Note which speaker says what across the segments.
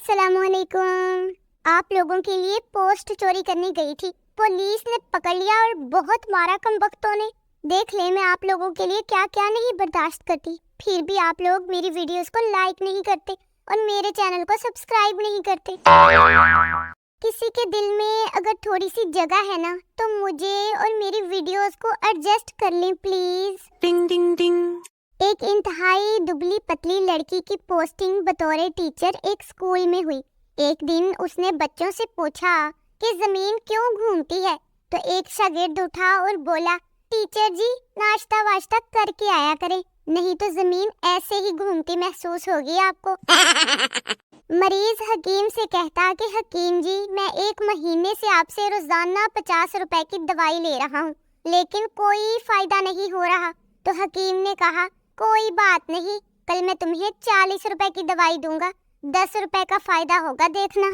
Speaker 1: अस्सलाम वालेकुम। आप लोगों के लिए पोस्ट चोरी करने गई थी, पुलिस ने पकड़ लिया और बहुत मारा कमबख्तों ने। देख ले मैं आप लोगों के लिए क्या क्या नहीं बर्दाश्त करती, फिर भी आप लोग मेरी वीडियोस को लाइक नहीं करते और मेरे चैनल को सब्सक्राइब नहीं करते। किसी के दिल में अगर थोड़ी सी जगह है ना तो मुझे और मेरी वीडियोस को एडजस्ट कर लें प्लीज।
Speaker 2: टिंग टिंग टिंग।
Speaker 1: एक इंतहाई दुबली पतली लड़की की पोस्टिंग बतौर टीचर एक स्कूल में हुई। एक दिन उसने बच्चों से पूछा कि जमीन क्यों घूमती है, तो एक शागिर्द उठा और बोला, टीचर जी नाश्ता वाश्ता करके आया करें, नहीं तो जमीन ऐसे ही घूमती महसूस होगी आपको। मरीज हकीम से कहता कि हकीम जी मैं 1 महीने से आपसे रोजाना 50 रुपए की दवाई ले रहा हूँ, लेकिन कोई फायदा नहीं हो रहा। तो हकीम ने कहा, कोई बात नहीं, कल मैं तुम्हें 40 रुपए की दवाई दूंगा, 10 रुपए का फायदा होगा देखना।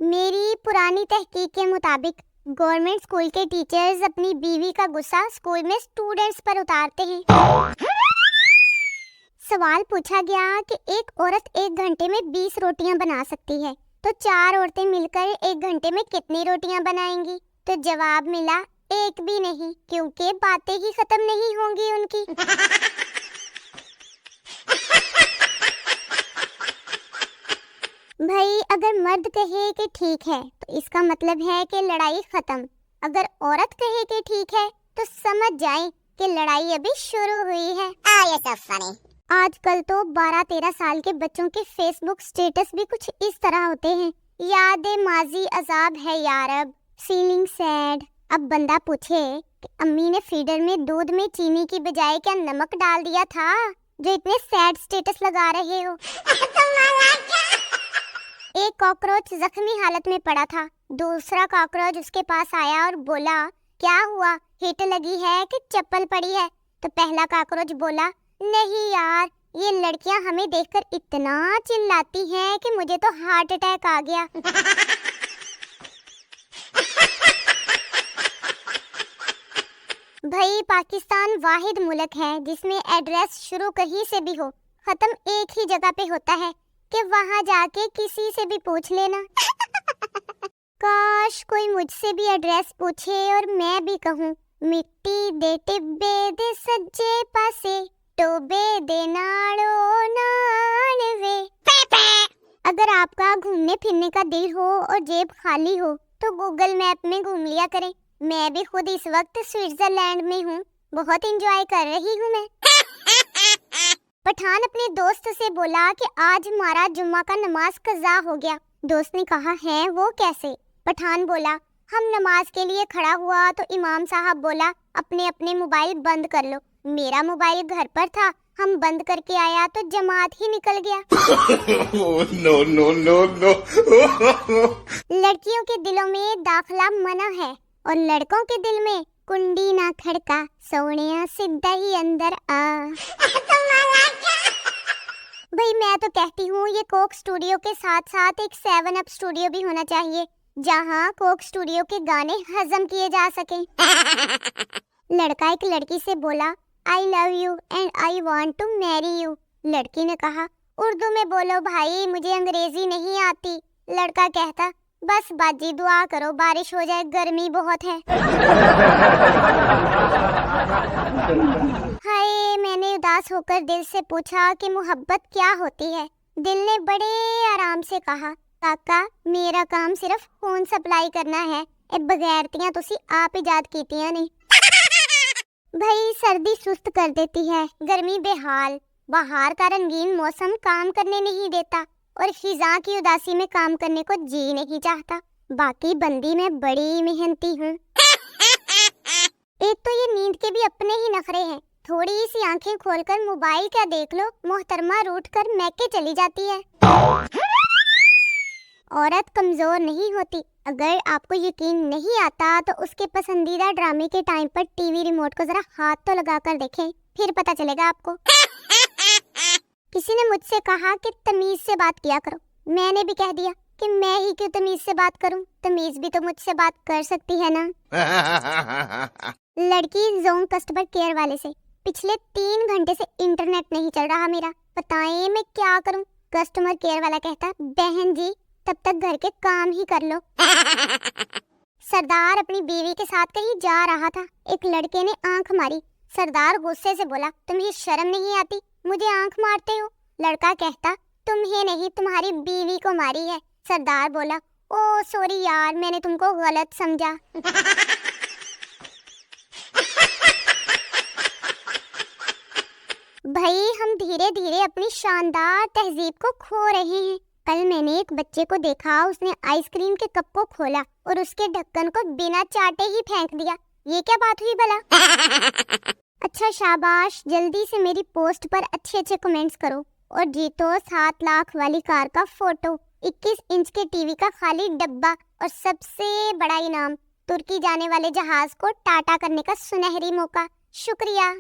Speaker 1: मेरी पुरानी तहकीक के मुताबिक गवर्नमेंट स्कूल के टीचर्स अपनी बीवी का गुस्सा स्कूल में स्टूडेंट्स पर उतारते हैं। सवाल पूछा गया कि एक औरत 1 घंटे में 20 रोटियां बना सकती है, तो 4 औरतें मिलकर 1 घंटे में कितनी रोटियां बनाएंगी? तो जवाब मिला, एक भी नहीं, क्योंकि बातें ही खत्म नहीं होंगी उनकी। भाई अगर मर्द कहे कि ठीक है तो इसका मतलब है कि लड़ाई खत्म, अगर औरत कहे कि ठीक है तो समझ जाए कि लड़ाई अभी शुरू हुई है। आजकल तो 12-13 साल के बच्चों के फेसबुक स्टेटस भी कुछ इस तरह होते हैं, यादें माजी अजाब है यारब, फीलिंग सैड। अब बंदा पूछे कि अम्मी ने फीडर में दूध में चीनी की बजाय क्या नमक डाल दिया था, जो इतने सैड स्टेटस लगा रहे हो। एक कॉकरोच जख्मी हालत में पड़ा था, दूसरा कॉकरोच उसके पास आया और बोला, क्या हुआ, हिट लगी है कि चप्पल पड़ी है? तो पहला कॉकरोच बोला, नहीं यार, ये लड़कियां हमें देखकर इतना चिल्लाती हैं कि मुझे तो हार्ट अटैक आ गया। भाई पाकिस्तान वाहिद मुल्क है जिसमें एड्रेस शुरू कहीं से भी हो, खत्म एक ही जगह पे होता है कि वहां जाके किसी से भी पूछ लेना। काश कोई मुझसे भी एड्रेस पूछे और मैं भी कहूँ, मिट्टी दे टिब्बे दे सज्जे पासे, टोबे दे नाड़ो नाड़वे। अगर आपका घूमने फिरने का दिल हो और जेब खाली हो तो गूगल मैप में घूम लिया करें। मैं भी खुद इस वक्त स्विट्जरलैंड में हूँ, बहुत एंजॉय कर रही हूँ मैं। पठान अपने दोस्त से बोला कि आज हमारा जुम्मा का नमाज कज़ा हो गया। दोस्त ने कहा, है वो कैसे? पठान बोला, हम नमाज के लिए खड़ा हुआ तो इमाम साहब बोला, अपने अपने मोबाइल बंद कर लो। मेरा मोबाइल घर पर था, हम बंद करके आया तो जमात ही निकल गया।
Speaker 2: No no no no.
Speaker 1: लड़कियों के दिलों में दाखला मना है और लड़कों के दिल में कुंडी ना खड़का, सोनिया सीधा ही अंदर आ। भाई मैं तो कहती हूँ ये कोक स्टूडियो के साथ साथ एक 7 अप स्टूडियो भी होना चाहिए, जहाँ कोक स्टूडियो के गाने हजम किए जा सके। लड़का एक लड़की से बोला, I love you and I want to marry you. लड़की ने कहा, उर्दू में बोलो भाई, मुझे अंग्रेजी नहीं आती। लड़का कहता, बस बाजी दुआ करो बारिश हो जाए, गर्मी बहुत है। हाय, मैंने उदास होकर दिल से पूछा कि मोहब्बत क्या होती है। दिल ने बड़े आराम से कहा, काका मेरा काम सिर्फ खून सप्लाई करना है, बगैरतियां तुसी आप इजाद कीतियां नहीं। भाई सर्दी सुस्त कर देती है, गर्मी बेहाल, बाहर का रंगीन मौसम काम करने नहीं देता और खिजा की उदासी में काम करने को जी नहीं चाहता। बाकी बंदी में बड़ी मेहनती हूँ। एक तो ये नींद के भी अपने ही नखरे हैं, थोड़ी सी आंखें खोलकर मोबाइल क्या देख लो, मोहतरमा रूठ कर मैके चली जाती है। औरत कमजोर नहीं होती। अगर आपको यकीन नहीं आता तो उसके पसंदीदा ड्रामे के टाइम पर टीवी रिमोट को जरा हाथ तो लगा कर देखें, फिर पता चलेगा आपको। किसी ने मुझसे कहा कि तमीज से बात किया करो, मैंने भी कह दिया कि मैं ही क्यों तमीज से बात करूं, तमीज भी तो मुझसे बात कर सकती है ना। लड़की जोन कस्टमर केयर वाले से, पिछले 3 घंटे से इंटरनेट नहीं चल रहा मेरा, बताएं मैं क्या करूं? कस्टमर केयर वाला कहता, बहन जी तब तक घर के काम ही कर लो। सरदार अपनी बीवी के साथ कहीं जा रहा था, एक लड़के ने आंख मारी। सरदार गुस्से से बोला, तुम्हें शर्म नहीं आती, मुझे आंख मारते हो? लड़का कहता, तुम्हें नहीं तुम्हारी बीवी को मारी है। सरदार बोला, ओ सॉरी यार, मैंने तुमको गलत समझा। भाई हम धीरे धीरे अपनी शानदार तहजीब को खो रहे हैं। कल मैंने एक बच्चे को देखा, उसने आइसक्रीम के कप को खोला और उसके ढक्कन को बिना चाटे ही फेंक दिया। ये क्या बात हुई भला? अच्छा शाबाश, जल्दी से मेरी पोस्ट पर अच्छे अच्छे कमेंट्स करो और जीतो 7 लाख वाली कार का फोटो, 21 इंच के टीवी का खाली डब्बा और सबसे बड़ा इनाम तुर्की जाने वाले जहाज को टाटा करने का सुनहरी मौका। शुक्रिया।